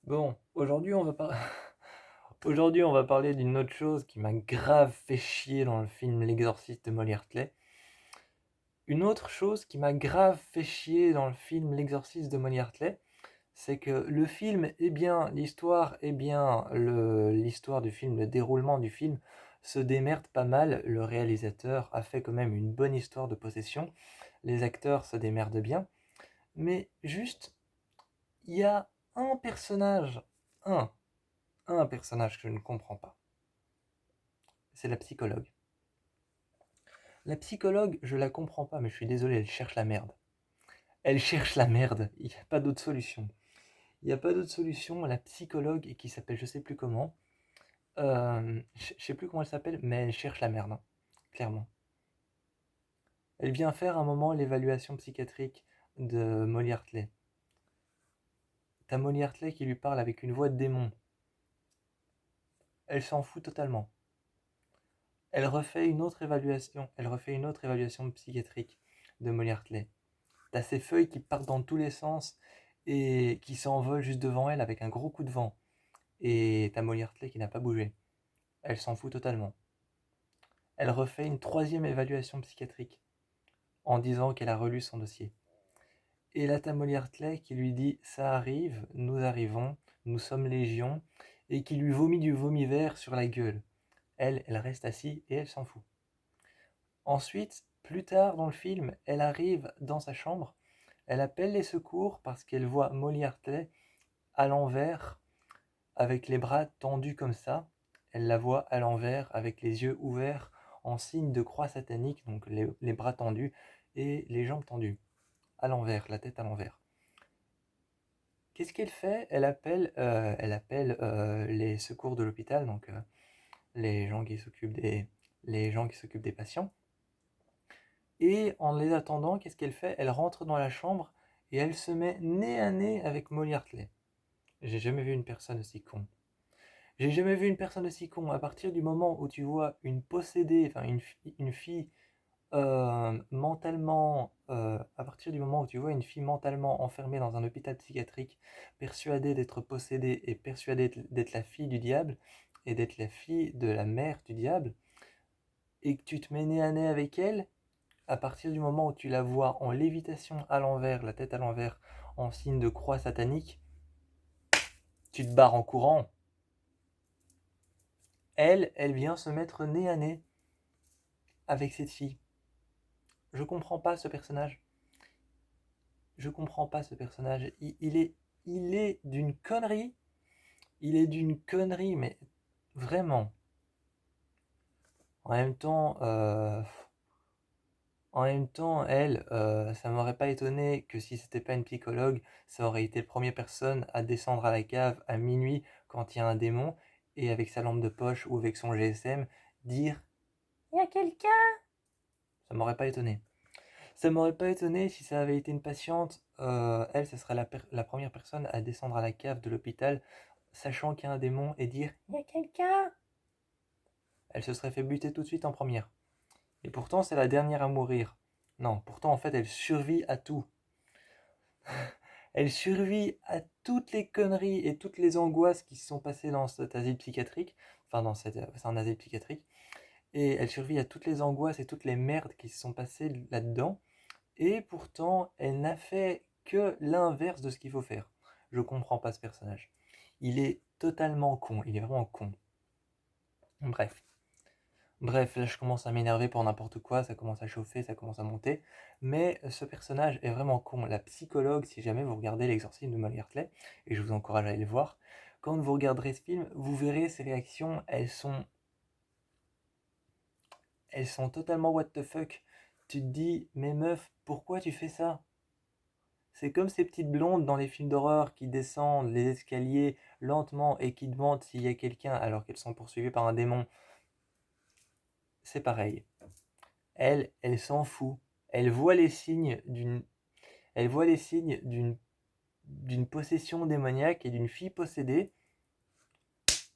Bon, aujourd'hui on va aujourd'hui on va parler d'une autre chose qui m'a grave fait chier dans le film L'exorciste de Molly Hartley. Une autre chose qui m'a grave fait chier dans le film L'exorciste de Molly Hartley, c'est que le film est bien, l'histoire est bien, l'histoire du film, le déroulement du film se démerde pas mal. Le réalisateur a fait quand même une bonne histoire de possession. Les acteurs se démerdent bien. Mais juste, il y a un personnage, un, un personnage que je ne comprends pas. C'est la psychologue. La psychologue, je la comprends pas, mais je suis désolé, elle cherche la merde. Elle cherche la merde, il n'y a pas d'autre solution. Il n'y a pas d'autre solution, la psychologue, qui s'appelle je sais plus comment, je sais plus comment elle s'appelle, mais elle cherche la merde, hein, clairement. Elle vient faire un moment l'évaluation psychiatrique de Molly Hartley. T'as Molly Hartley qui lui parle avec une voix de démon. Elle s'en fout totalement. Elle refait une autre évaluation psychiatrique de Molly Hartley. T'as ces feuilles qui partent dans tous les sens et qui s'envolent juste devant elle avec un gros coup de vent. Et t'as Molly Hartley qui n'a pas bougé. Elle s'en fout totalement. Elle refait une troisième évaluation psychiatrique en disant qu'elle a relu son dossier. Et là t'as Molly Hartley qui lui dit ça arrive, nous arrivons, nous sommes légion, et qui lui vomit du vomi vert sur la gueule. Elle reste assise et elle s'en fout. Ensuite, plus tard dans le film, elle arrive dans sa chambre, elle appelle les secours parce qu'elle voit Molly Hartley à l'envers, avec les bras tendus comme ça. Elle la voit à l'envers, avec les yeux ouverts, en signe de croix satanique, donc les bras tendus et les jambes tendues, à l'envers, la tête à l'envers. Qu'est-ce qu'elle fait? Elle appelle les secours de l'hôpital, donc les gens qui s'occupent des patients. Et en les attendant, qu'est-ce qu'elle fait? Elle rentre dans la chambre et elle se met nez à nez avec Molly Hartley. J'ai jamais vu une personne aussi con. J'ai jamais vu une personne aussi con. À partir du moment où tu vois une possédée, enfin une fille mentalement, à partir du moment où tu vois une fille mentalement enfermée dans un hôpital psychiatrique, persuadée d'être possédée et persuadée d'être la fille du diable et d'être la fille de la mère du diable, et que tu te mets nez à nez avec elle, à partir du moment où tu la vois en lévitation à l'envers, la tête à l'envers, en signe de croix satanique, tu te barres en courant. Elle vient se mettre nez à nez avec cette fille. Je comprends pas ce personnage. Je comprends pas ce personnage. Il est d'une connerie. Il est d'une connerie, mais vraiment. En même temps, euh, elle, ça m'aurait pas étonné que si c'était pas une psychologue, ça aurait été la première personne à descendre à la cave à minuit quand il y a un démon et avec sa lampe de poche ou avec son GSM dire il y a quelqu'un. Ça m'aurait pas étonné. Ça m'aurait pas étonné si ça avait été une patiente. Elle, ce serait la première personne à descendre à la cave de l'hôpital, sachant qu'il y a un démon, et dire il y a quelqu'un. Elle se serait fait buter tout de suite en première. Et pourtant, c'est la dernière à mourir. Non, pourtant, en fait, elle survit à tout. Elle survit à toutes les conneries et toutes les angoisses qui se sont passées dans cet asile psychiatrique. Enfin, c'est un asile psychiatrique. Et elle survit à toutes les angoisses et toutes les merdes qui se sont passées là-dedans. Et pourtant, elle n'a fait que l'inverse de ce qu'il faut faire. Je comprends pas ce personnage. Il est totalement con. Il est vraiment con. Bref. Bref, là je commence à m'énerver pour n'importe quoi, ça commence à chauffer, ça commence à monter. Mais ce personnage est vraiment con. La psychologue, si jamais vous regardez l'exorcisme de Molly Hartley, et je vous encourage à aller le voir, quand vous regarderez ce film, vous verrez ses réactions, elles sont totalement what the fuck. Tu te dis, mais meuf, pourquoi tu fais ça? C'est comme ces petites blondes dans les films d'horreur qui descendent les escaliers lentement et qui demandent s'il y a quelqu'un alors qu'elles sont poursuivies par un démon. C'est pareil. Elle s'en fout. Elle voit les signes d'une, elle voit les signes d'une possession démoniaque et d'une fille possédée.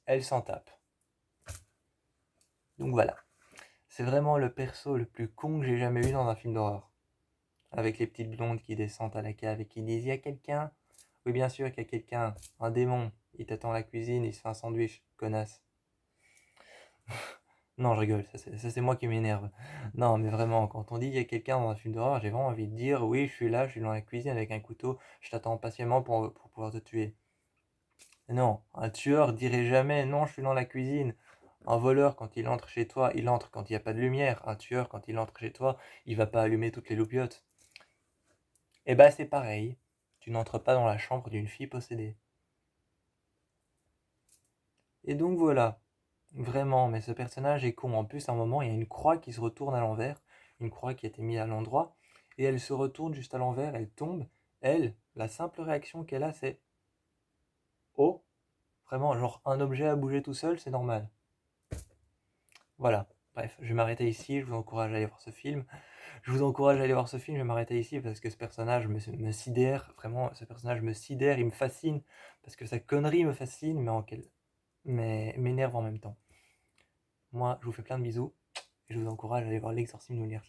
Elle s'en tape. Donc voilà. C'est vraiment le perso le plus con que j'ai jamais eu dans un film d'horreur. Avec les petites blondes qui descendent à la cave et qui disent il y a quelqu'un. Oui, bien sûr qu'il y a quelqu'un. Un démon. Il t'attend à la cuisine, il se fait un sandwich, connasse. Non, je rigole, ça c'est moi qui m'énerve. Non, mais vraiment, quand on dit qu'il y a quelqu'un dans un film d'horreur, j'ai vraiment envie de dire, oui, je suis là, je suis dans la cuisine avec un couteau, je t'attends patiemment pour pouvoir te tuer. Non, un tueur dirait jamais, non, je suis dans la cuisine. Un voleur, quand il entre chez toi, il entre quand il n'y a pas de lumière. Un tueur, quand il entre chez toi, il va pas allumer toutes les loupiotes. Et bah c'est pareil, tu n'entres pas dans la chambre d'une fille possédée. Et donc voilà, vraiment, mais ce personnage est con. En plus, à un moment, il y a une croix qui se retourne à l'envers, une croix qui a été mise à l'endroit, et elle se retourne juste à l'envers, elle tombe. Elle, la simple réaction qu'elle a, c'est oh, vraiment, genre un objet à bouger tout seul, c'est normal. Voilà. Bref, je vais m'arrêter ici, je vous encourage à aller voir ce film. Je vous encourage à aller voir ce film, je vais m'arrêter ici parce que ce personnage me sidère, vraiment, ce personnage me sidère, il me fascine, parce que sa connerie me fascine, mais m'énerve en même temps. Moi, je vous fais plein de bisous, et je vous encourage à aller voir L'Exorcisme de Molière.